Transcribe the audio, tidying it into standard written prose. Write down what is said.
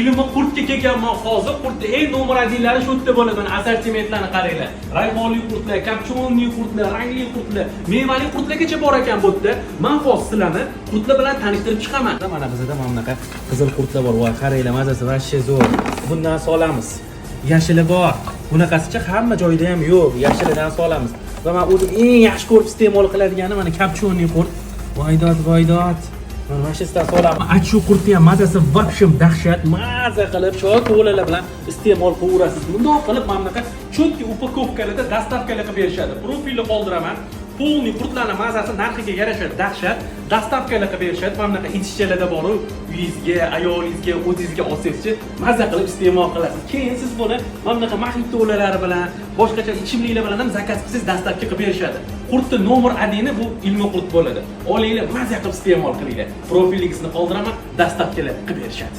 ilmi qurtga kelganman hozir. Qurtda eng nomuradilari shu yerda bo'ladi. Mana assortimentlarni qaranglar. Rayhonli qurtlar, kapchonli qurtlar, rangli qurtlar, mevali qurtlargacha bor ekan bu yerda. Men hozir sizlarni qurtlar bilan tanishtirib chiqaman. Mana bizda mana bunaqa qizil qurtlar bor. Voy, qaranglar, mazasi vashshe zo'r. Bundan solamiz. Yashili bor. Bunaqasicha hamma joyda ham yo'q. Yashilidan solamiz. Va men o'zim eng yaxshi ko'rib iste'mol qiladigani mana kapchonli qurt. Voydod. Mana shu sizdan solaman. Achu qurtni ham mazasi vobshim dahshat. Maza qilib choy ko'lalar bilan iste'mol qilaverasiz. Bundoq qilib mana bunaqa cho'tki upakovkalarda dastavkalar qilib berishadi. Profilni qoldiraman. Polni qurtlarning mazasi narxiga yarasha dahshat. Dastavkalar qilib berishadi. Mana bunaqa ichishchalarda bor, uyingizga, ayolingizga, o'zingizga olsangizchi maza qilib iste'mol qilasiz. Keyin siz buni mana bunaqa maxito'lalari bilan, boshqacha ichimliklar bilan ham zakaz qilsangiz dastavka qilib berishadi. Qurtni nomer 1 bu ilmiy qurt bo'ladi. Olinglar, maza qilib iste'mol qilinglar. Profilingizni qoldiraman, dastavkalar qilib berishadi.